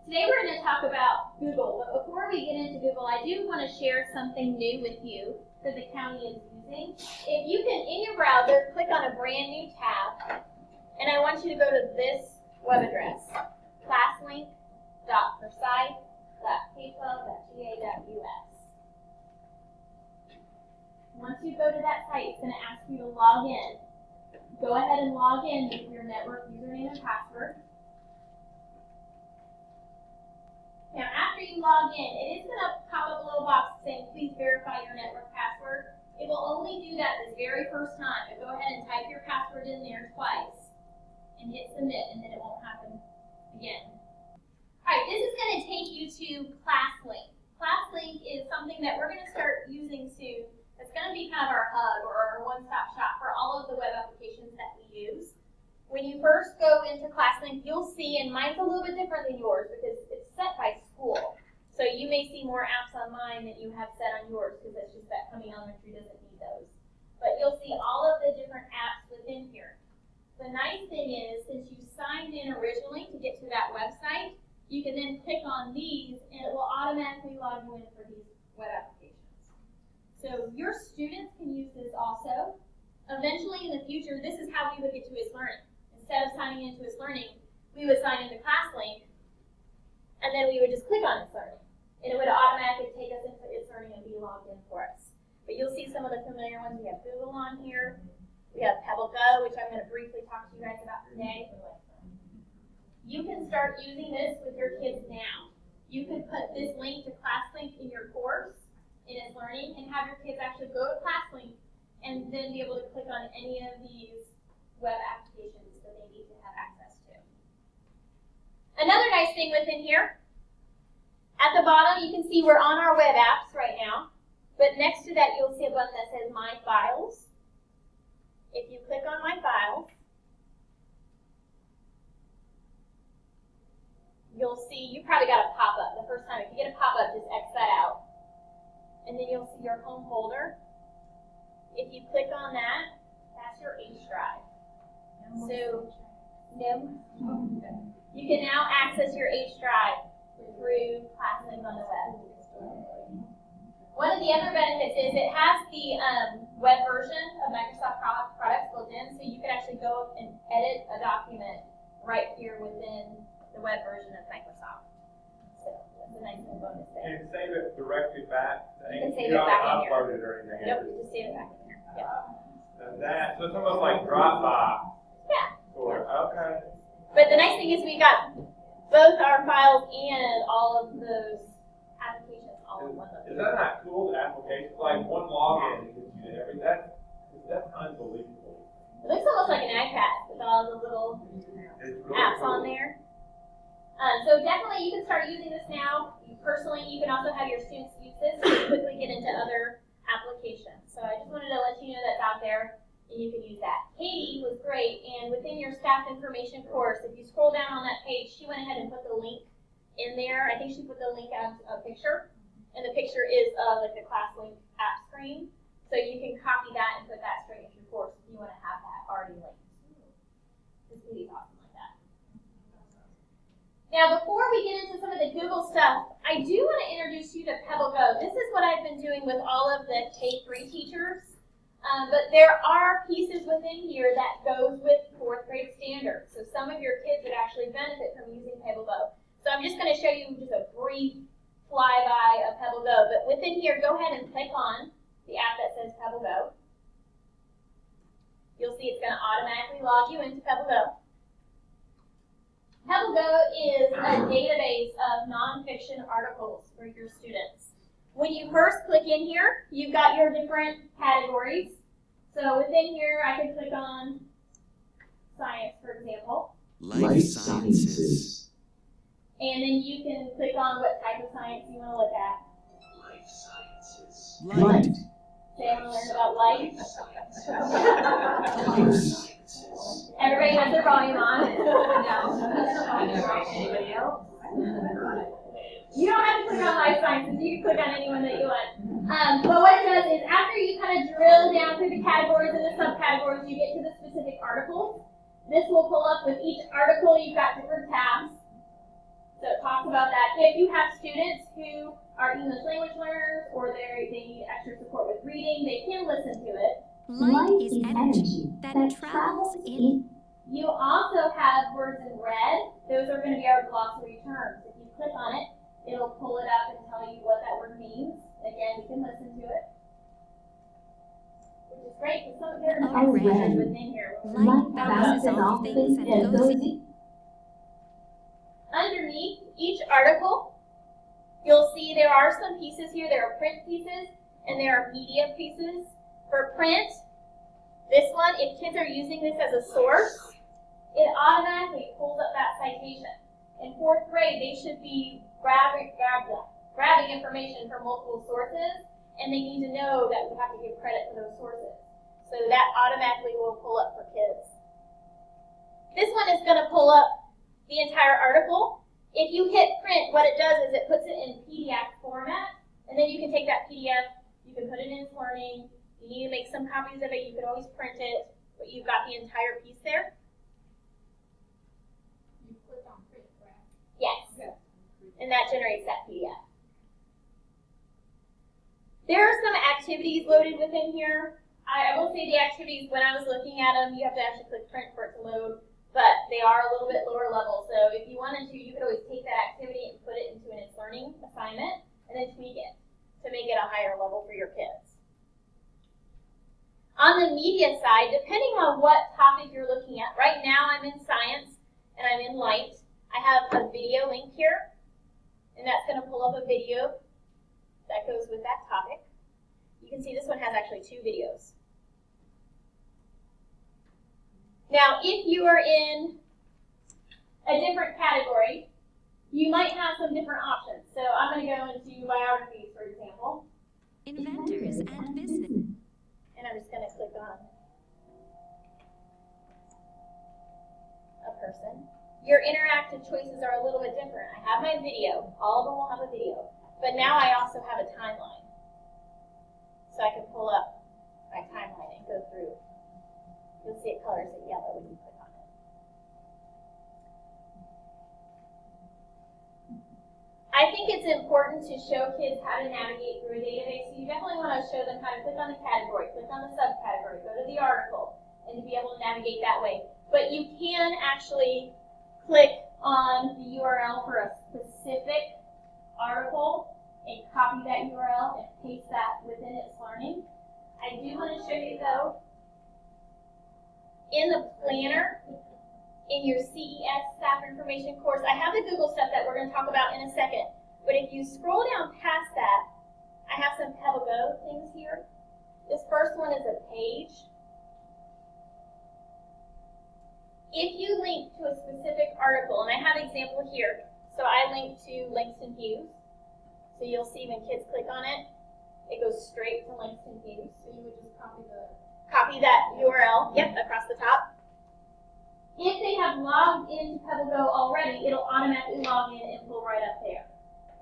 Today we're going to talk about Google, but before we get into Google, I do want to share something new with you that the county is using. If you can, in your browser, click on a brand new tab, and I want you to go to this web address, classlink.forsyth.k12.ga.us. Once you go to that site, it's going to ask you to log in. Go ahead and log in with your network username and password. Now, after you log in, it is going to pop up a little box saying, please verify your network password. It will only do that this very first time. But go ahead and type your password in there twice and hit submit, and then it won't happen again. All right, this is going to take you to ClassLink. ClassLink is something that we're going to start using soon. It's going to be kind of our hub or our one-stop shop for all of the web applications that we use. When you first go into ClassLink, you'll see, and mine's a little bit different than yours because it's set by school. So you may see more apps on mine than you have set on yours because it's just that Cumming Elementary doesn't need those. But you'll see all of the different apps within here. The nice thing is, since you signed in originally to get to that website, you can then click on these and it will automatically log you in for these web applications. So your students can use this also. Eventually in the future, this is how we would get to It's Learning. Instead of signing into It's Learning, we would sign into ClassLink, and then we would just click on It's Learning. And it would automatically take us into It's Learning and be logged in for us. But you'll see some of the familiar ones. We have Google on here. We have Pebble Go, which I'm going to briefly talk to you guys about today. You can start using this with your kids now. You can put this link to ClassLink in your course, in It's Learning, and have your kids actually go to ClassLink and then be able to click on any of these web applications that they need to have access to. Another nice thing within here, at the bottom you can see we're on our web apps right now, but next to that you'll see a button that says My Files. If you click on My Files, you'll see, you probably got a pop-up the first time. If you get a pop-up, just X that out. And then you'll see your home folder. If you click on that, that's your H drive. So, you can now access your H drive through ClassLink on the web. One of the other benefits is it has the web version of Microsoft products built in, so you can actually go and edit a document right here within the web version of Microsoft. So that's a nice little bonus there. And save it directly back. You can save it back in here. Upload it or anything. Nope, just save it back in here. Yep. So it's almost like Dropbox. Yeah. Okay. But the nice thing is we got both our files and all of those applications all in one location. Is that not cool, the application? Like one login gets you to everything. That's unbelievable. It looks almost like an iPad with all the little apps on there. So definitely you can start using this now. Personally, you can also have your students use this to quickly get into other applications. So I just wanted to let you know that's out there and you can use that. Katie was great, and within your staff information course, if you scroll down on that page, she went ahead and put the link in there. I think she put the link as a picture, and the picture is like the ClassLink app screen. So you can copy that and put that straight into your course if you want to have that already linked. This would be awesome like that. Now, before we get into some of the Google stuff, I do want to introduce you to Pebble Go. This is what I've been doing with all of the K-3 teachers. But there are pieces within here that goes with 4th grade standards. So some of your kids would actually benefit from using Pebble Go. So I'm just going to show you just a brief flyby of Pebble Go. But within here, go ahead and click on the app that says Pebble Go. You'll see it's going to automatically log you into Pebble Go. Pebble Go is a database of nonfiction articles for your students. When you first click in here, you've got your different categories. So within here, I can click on science, for example. Life sciences. And then you can click on what type of science you want to look at. Life sciences. Light. Say I want to learn about light. Life sciences. Everybody has their volume on. Anybody else? You don't have to click on life sciences. You can click on anyone that you want. But what it does is after you kind of drill down through the categories and the subcategories, you get to the specific articles. This will pull up with each article. You've got different tabs. So it talks about that. If you have students who are English language learners or they need extra support with reading, they can listen to it. Light is energy that travels in. You also have words in red. Those are going to be our glossary terms. If you click on it, it'll pull it up and tell you what that word means. Again, you can listen to it. Which is great because some there are features within here. Light bounces off things and goes in. Underneath each article, you'll see there are some pieces here. There are print pieces and there are media pieces. For print, this one, if kids are using this as a source, it automatically pulls up that citation. In 4th grade, they should be grabbing information from multiple sources, and they need to know that we have to give credit for those sources. So that automatically will pull up for kids. This one is going to pull up the entire article. If you hit print, what it does is it puts it in PDF format, and then you can take that PDF, you can put it in Learning. You need to make some copies of it, you could always print it, but you've got the entire piece there. You click on print, right? Yes, Yeah. and that generates that PDF. There are some activities loaded within here. I will say the activities, when I was looking at them, you have to actually click print for it to load, but they are a little bit lower level. So if you wanted to, you could always take that activity and put it into an Learning assignment and then tweak it to make it a higher level for your kids. On the media side, depending on what topic you're looking at, right now I'm in science and I'm in light. I have a video link here, and that's going to pull up a video that goes with that topic. You can see this one has actually 2 videos. Now, if you are in a different category, you might have some different options. So I'm going to go into biographies, for example. Inventors and business. And I'm just going to click on a person. Your interactive choices are a little bit different. I have my video. All of them will have a video. But now I also have a timeline. So I can pull up my timeline and go through. You'll see it colors it yellow when you click on it. I think it's important to show kids how to navigate through a database. So you definitely want to show them how to click on the category, click on the subcategory, go to the article, and to be able to navigate that way. But you can actually click on the URL for a specific article and copy that URL and paste that within Learning. I do want to show you though, in the planner, in your CES staff information course, I have the Google stuff that we're going to talk about in a second. But if you scroll down past that, I have some Pebble Go things here. This first one is a page. If you link to a specific article, and I have an example here, so I link to Langston Hughes. So you'll see when kids click on it, it goes straight to Langston Hughes. So you would just Copy that URL, yep, across the top. If they have logged into Pebble Go already, it'll automatically log in and pull right up there.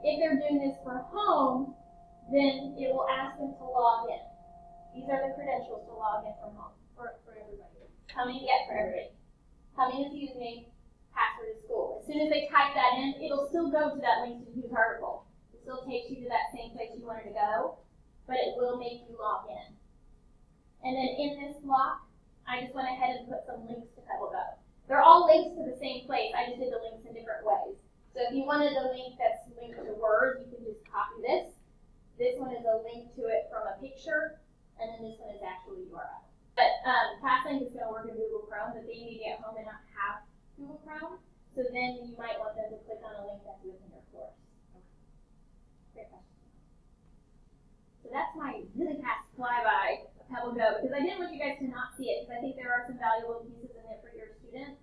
If they're doing this for home, then it will ask them to log in. These are the credentials to log in from home for everybody. Coming for everybody. Coming as username, password is school. As soon as they type that in, it'll still go to that Langston Hughes article. It still takes you to that same place you wanted to go, but it will make you log in. And then in this block, I just went ahead and put some links to Pebble Go. They're all links to the same place. I just did the links in different ways. So if you wanted a link that's linked to words, you can just copy this. This one is a link to it from a picture, and then this one is actually URL. But PassLink is going to work in Google Chrome, but they may get home and not have Google Chrome. So then you might want them to click on a link that's within your course. Great question. So that's my really fast flyby of Pebble Go, because I didn't want you guys to not see it, because I think there are some valuable pieces in there for your students.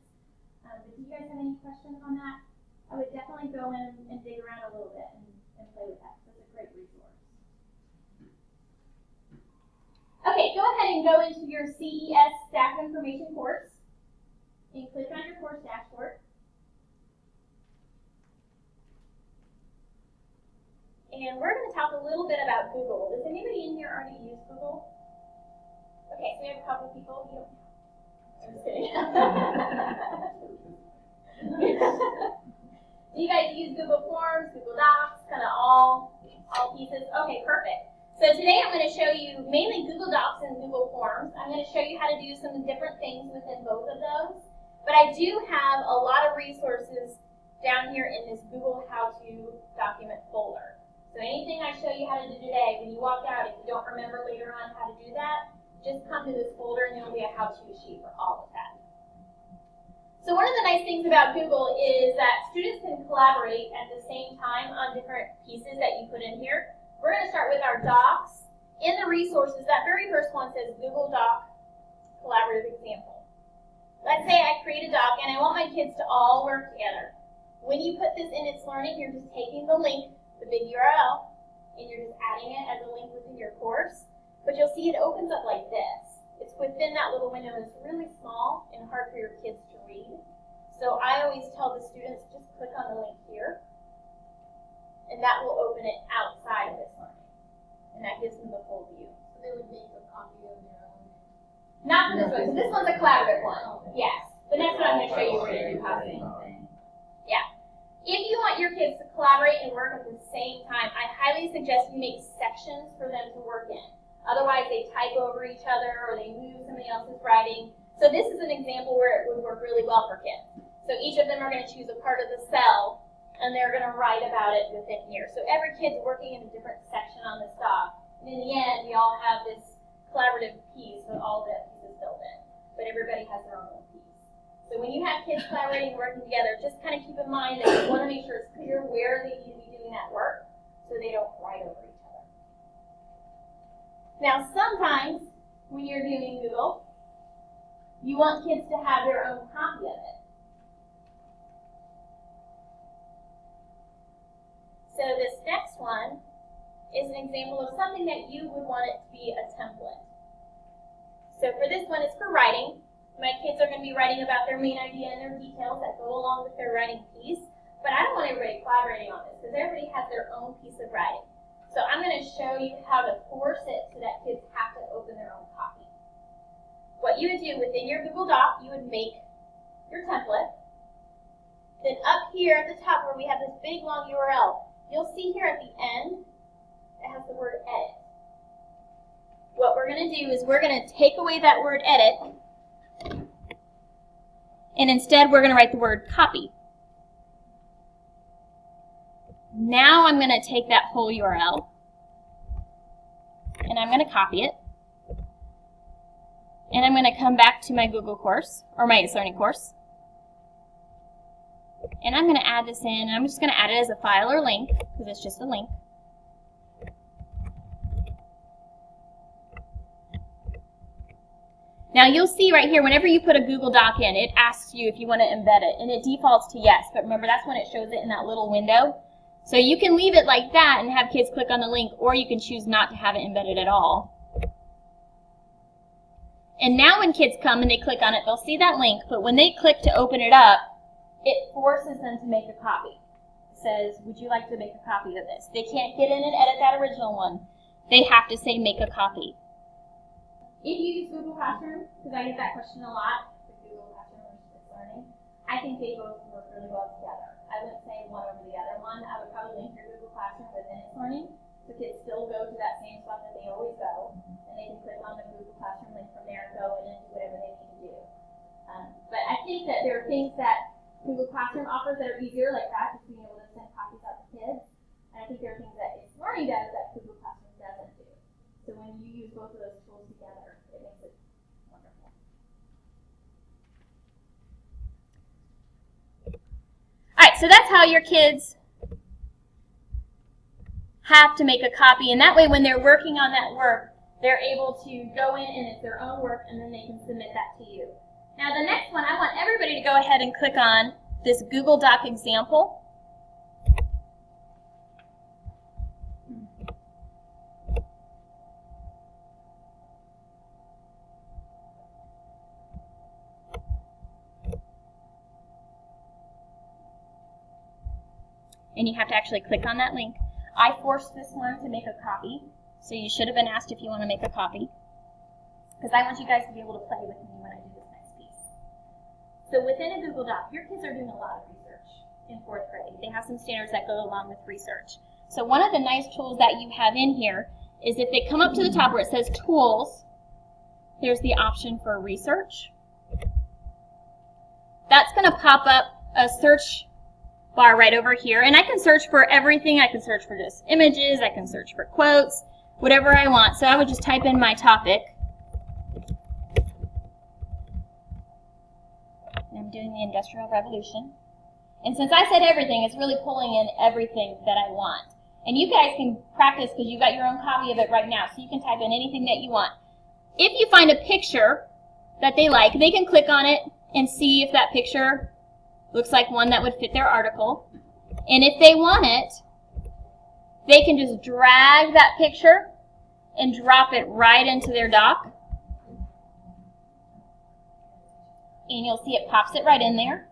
But do you guys have any questions on that? I would definitely go in and dig around a little bit and play with that. That's a great resource. Okay, go ahead and go into your CES Staff Information course and click on your course dashboard. And we're going to talk a little bit about Google. Does anybody in here already use Google? Okay, so we have a couple of people. You don't. I'm just kidding. Do you guys use Google Forms, Google Docs, kind of all pieces? Okay, perfect. So today I'm going to show you mainly Google Docs and Google Forms. I'm going to show you how to do some different things within both of those. But I do have a lot of resources down here in this Google How-To document folder. So anything I show you how to do today, when you walk out, if you don't remember later on how to do that, just come to this folder and there will be a how-to sheet for all of that. So one of the nice things about Google is that students can collaborate at the same time on different pieces that you put in here. We're going to start with our docs. In the resources, that very first one says Google Doc Collaborative Example. Let's say I create a doc and I want my kids to all work together. When you put this in It's Learning, you're just taking the link, the big URL, and you're just adding it as a link within your course. But you'll see it opens up like this. It's within that little window and it's really small and hard for your kids to read. So I always tell the students, just click on the link here, and that will open it outside of It's Learning. And that gives them the full view. So they would make a copy of their own. Not for this one, so this one's a collaborative one. Yes. The next one I'm going to show you where to do copying. Yeah. If you want your kids to collaborate and work at the same time, I highly suggest you make sections for them to work in. Otherwise, they type over each other or they move somebody else's writing. So this is an example where it would work really well for kids. So each of them are going to choose a part of the cell, and they're going to write about it within here. So every kid's working in a different section on this doc. And in the end, we all have this collaborative piece with all the pieces filled in. But everybody has their own little piece. So when you have kids collaborating and working together, just kind of keep in mind that you want to make sure it's clear where they need to be doing that work so they don't write over each other. Now, sometimes when you're doing Google, you want kids to have their own copy of it. So this next one is an example of something that you would want it to be a template. So for this one, it's for writing. My kids are going to be writing about their main idea and their details that go along with their writing piece. But I don't want everybody collaborating on this because everybody has their own piece of writing. So I'm going to show you how to force it so that kids have to open their own copy. What you would do within your Google Doc, you would make your template. Then up here at the top where we have this big long URL, you'll see here at the end, it has the word edit. What we're going to do is we're going to take away that word edit, and instead we're going to write the word copy. Now I'm going to take that whole URL, and I'm going to copy it. And I'm going to come back to my Google course, or my It's Learning course. And I'm going to add this in, and I'm just going to add it as a file or link, because it's just a link. Now you'll see right here, whenever you put a Google Doc in, it asks you if you want to embed it, and it defaults to yes, but remember that's when it shows it in that little window. So you can leave it like that and have kids click on the link, or you can choose not to have it embedded at all. And now when kids come and they click on it, they'll see that link, but when they click to open it up, it forces them to make a copy. It says, would you like to make a copy of this? They can't get in and edit that original one. They have to say make a copy. If you use Google Classroom, because I get that question a lot, with Google Classroom or It's Learning, I think they both work really well together. I wouldn't say one over the other one. I would probably link your Google Classroom within It's Learning, so kids still go to that same spot that they always go, and they can click on the Google Classroom link from there and go in and do whatever they need to do. But I think that there are things that Google Classroom offers that are easier, like that, just being able to send copies out to kids. And I think there are things that It's Learning does that Google Classroom doesn't do. So when you use both of those tools together, it makes it wonderful. All right, so that's how your kids have to make a copy. And that way, when they're working on that work, they're able to go in and it's their own work, and then they can submit that to you. Now the next one, I want everybody to go ahead and click on this Google Doc example. And you have to actually click on that link. I forced this one to make a copy, so you should have been asked if you want to make a copy, because I want you guys to be able to play with me when I do this next piece. So within a Google Doc, your kids are doing a lot of research. in 4th grade. They have some standards that go along with research. So one of the nice tools that you have in here is if they come up to the top where it says tools, there's the option for research. That's going to pop up a search bar right over here, and I can search for everything. I can search for just images, I can search for quotes, whatever I want. So I would just type in my topic. I'm doing the Industrial Revolution. And since I said everything, it's really pulling in everything that I want. And you guys can practice because you've got your own copy of it right now, so you can type in anything that you want. If you find a picture that they like, they can click on it and see if that picture looks like one that would fit their article. And if they want it, they can just drag that picture and drop it right into their doc. And you'll see it pops it right in there.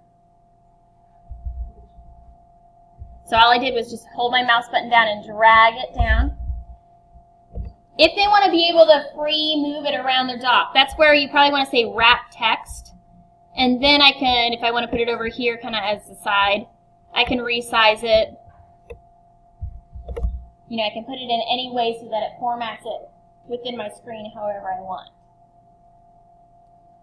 So all I did was just hold my mouse button down and drag it down. If they want to be able to free move it around their doc, that's where you probably want to say wrap text. And then I can, if I want to put it over here kind of as the side, I can resize it. You know, I can put it in any way so that it formats it within my screen however I want.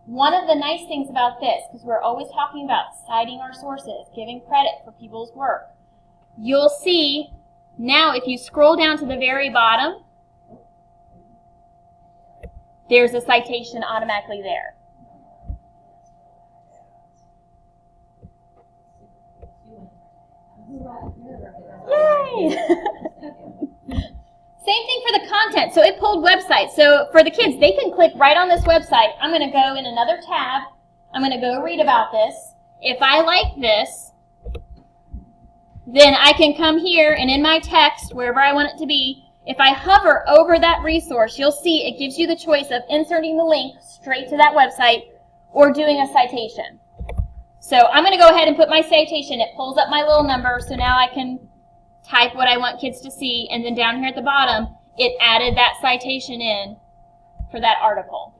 One of the nice things about this, because we're always talking about citing our sources, giving credit for people's work, you'll see now if you scroll down to the very bottom, there's a citation automatically there. Yay! Same thing for the content. So it pulled websites. So for the kids, they can click right on this website. I'm going to go in another tab. I'm going to go read about this. If I like this, then I can come here and in my text, wherever I want it to be, if I hover over that resource, you'll see it gives you the choice of inserting the link straight to that website or doing a citation. So I'm going to go ahead and put my citation. It pulls up my little number, so now I can type what I want kids to see, and then down here at the bottom, it added that citation in for that article.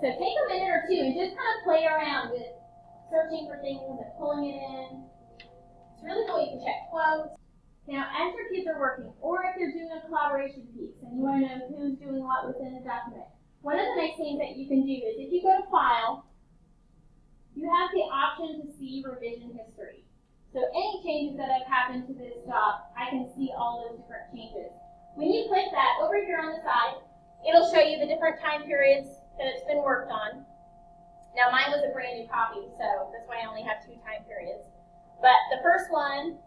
So take a minute or two and just kind of play around with searching for things and pulling it in. It's really cool. You can check quotes. Now, as your kids are working, or if you're doing a collaboration piece and you want to know who's doing what within the document, one of the nice things that you can do is if you go to File, you have the option to see revision history. So any changes that have happened to this doc, I can see all those different changes. When you click that, over here on the side, it'll show you the different time periods that it's been worked on. Now mine was a brand new copy, so that's why I only have 2 time periods. But the first one,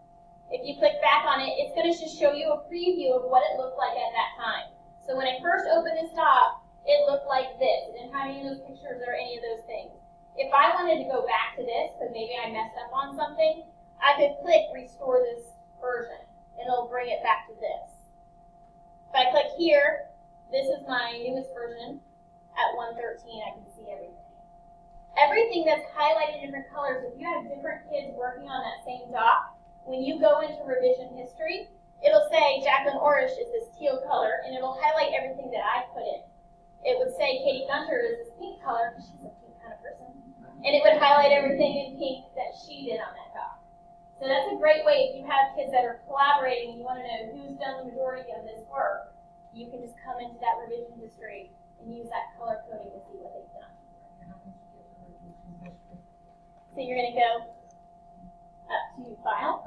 if you click back on it, it's going to just show you a preview of what it looked like at that time. So when I first opened this doc, it looked like this. It didn't have any of those pictures or any of those things. If I wanted to go back to this, because maybe I messed up on something, I could click restore this version, and it'll bring it back to this. If I click here, this is my newest version. At 113, I can see everything. Everything that's highlighted in different colors, if you have different kids working on that same doc, when you go into revision history, it'll say Jacqueline Orish is this teal color, and it'll highlight everything that I put in. It would say Katie Gunter is this pink color, because she's a pink kind of person. And it would highlight everything in pink that she did on that doc. So that's a great way if you have kids that are collaborating and you want to know who's done the majority of this work, you can just come into that revision history and use that color coding to see what they've done. So you're going to go up to File,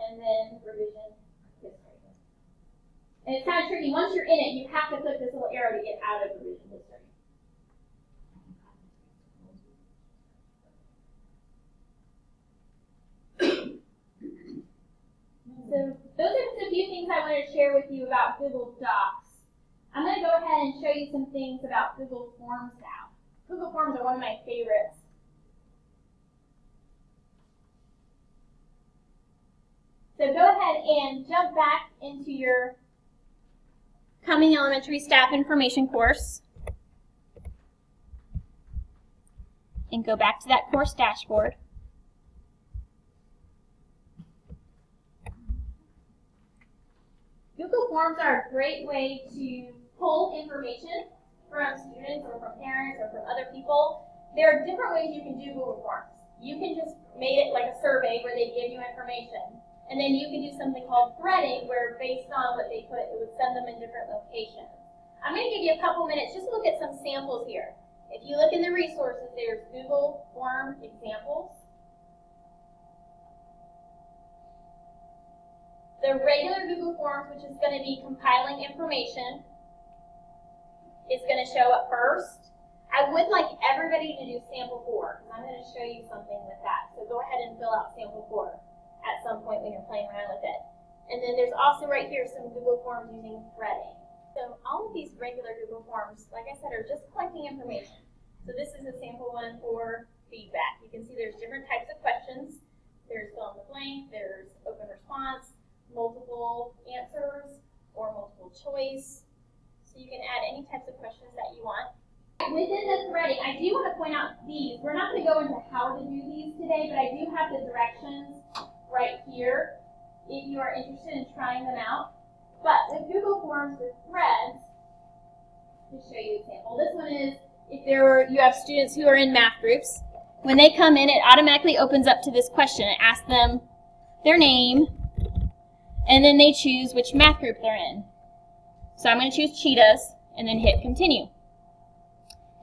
and then Revision History. And it's kind of tricky. Once you're in it, you have to click this little arrow to get out of Revision History. So those are just a few things I wanted to share with you about Google Docs. I'm going to go ahead and show you some things about Google Forms now. Google Forms are one of my favorites. So go ahead and jump back into your Cumming Elementary Staff Information course and go back to that course dashboard. Google Forms are a great way to pull information from students or from parents or from other people. There are different ways you can do Google Forms. you can just make it like a survey where they give you information. And then you can do something called threading, where based on what they put, it would send them in different locations. I'm going to give you a couple minutes just to look at some samples here. If you look in the resources, there's Google Form examples. The regular Google Forms, which is going to be compiling information, is going to show up first. I would like everybody to do sample 4, because I'm going to show you something with that. So go ahead and fill out sample 4 at some point when you're playing around with it. And then there's also right here some Google Forms using threading. So all of these regular Google Forms, like I said, are just collecting information. So this is a sample one for feedback. You can see there's different types of questions. There's fill in the blank, there's open response, multiple answers, or multiple choice. So you can add any types of questions that you want. Within the threading, I do want to point out these. We're not going to go into how to do these today, but I do have the directions right here if you are interested in trying them out. But with Google Forms with threads, to show you an example, this one is if you have students who are in math groups. When they come in, it automatically opens up to this question. It asks them their name, and then they choose which math group they're in. So I'm going to choose cheetahs, and then hit continue.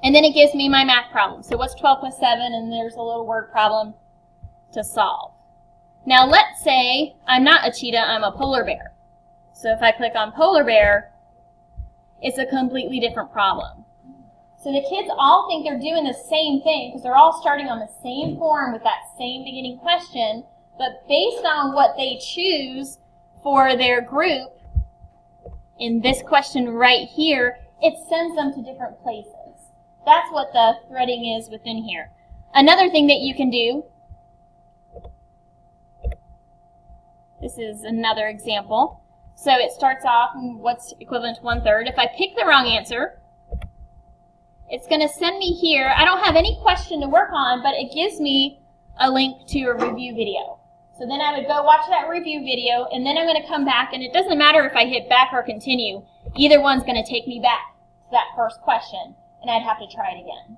And then it gives me my math problem. So what's 12 plus 7? And there's a little word problem to solve. Now let's say I'm not a cheetah, I'm a polar bear. So if I click on polar bear, it's a completely different problem. So the kids all think they're doing the same thing because they're all starting on the same form with that same beginning question, but based on what they choose for their group, in this question right here, it sends them to different places. That's what the threading is within here. Another thing that you can do, this is another example. So it starts off what's equivalent to 1/3. If I pick the wrong answer, it's going to send me here. I don't have any question to work on, but it gives me a link to a review video. So then I would go watch that review video, and then I'm going to come back, and it doesn't matter if I hit back or continue. Either one's going to take me back to that first question, and I'd have to try it again.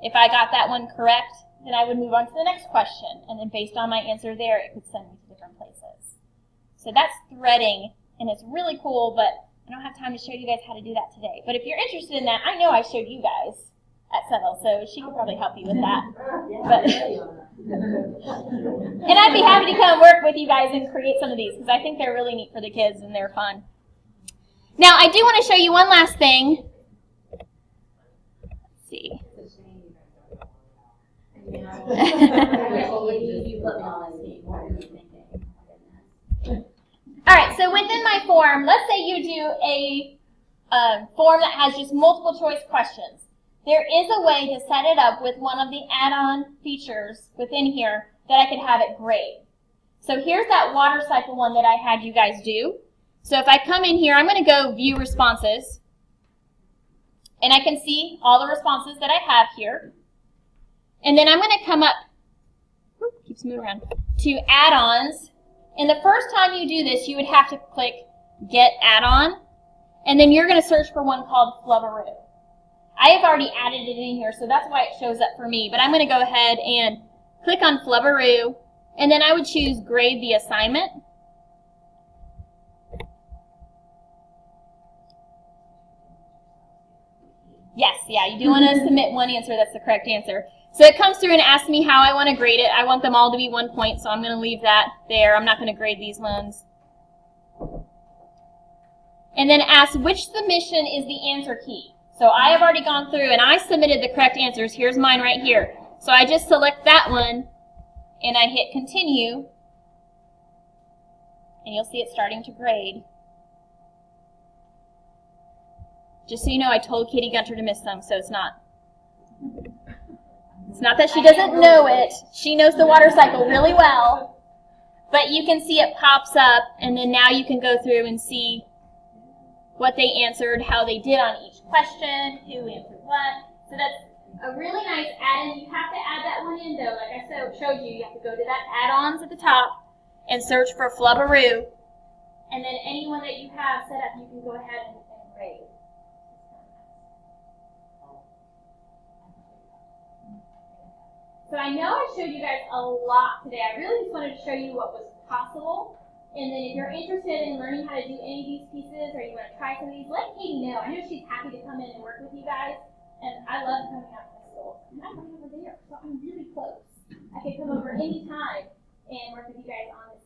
If I got that one correct, then I would move on to the next question, and then based on my answer there, it could send me to different places. So that's threading, and it's really cool, but I don't have time to show you guys how to do that today. But if you're interested in that, I know I showed you guys at Settle, so she could probably help you with that. But and I'd be happy to come work with you guys and create some of these, because I think they're really neat for the kids and they're fun. Now, I do want to show you one last thing. Let's see. All right, so within my form, let's say you do a form that has just multiple choice questions. There is a way to set it up with one of the add-on features within here that I could have it grade. So here's that water cycle one that I had you guys do. So if I come in here, I'm going to go view responses. And I can see all the responses that I have here. And then I'm going to come up, keeps moving around, to add-ons. And the first time you do this, you would have to click Get Add-on. And then you're going to search for one called Flubberoo. I have already added it in here, so that's why it shows up for me. But I'm going to go ahead and click on Flubberoo, and then I would choose Grade the Assignment. Yes, yeah, you do want to submit one answer that's the correct answer. So it comes through and asks me how I want to grade it. I want them all to be 1 point, so I'm going to leave that there. I'm not going to grade these ones. And then asks which submission is the answer key. So I have already gone through and I submitted the correct answers. Here's mine right here. So I just select that one and I hit continue. And you'll see it starting to grade. Just so you know, I told Katie Gunter to miss some, so it's not that she doesn't know it. She knows the water cycle really well. But you can see it pops up, and then now you can go through and see what they answered, how they did on each question, who answered what. So that's a really nice add-in. You have to add that one in, though. Like I showed you, you have to go to that add-ons at the top and search for Flubberoo. And then anyone that you have set up, you can go ahead and grade. So I know I showed you guys a lot today. I really just wanted to show you what was possible. And then if you're interested in learning how to do any of these pieces or you want to try some of these, let Katie know. I know she's happy to come in and work with you guys. And I love coming out to my school. And I'm right over there, so I'm really close. I could come over anytime and work with you guys on this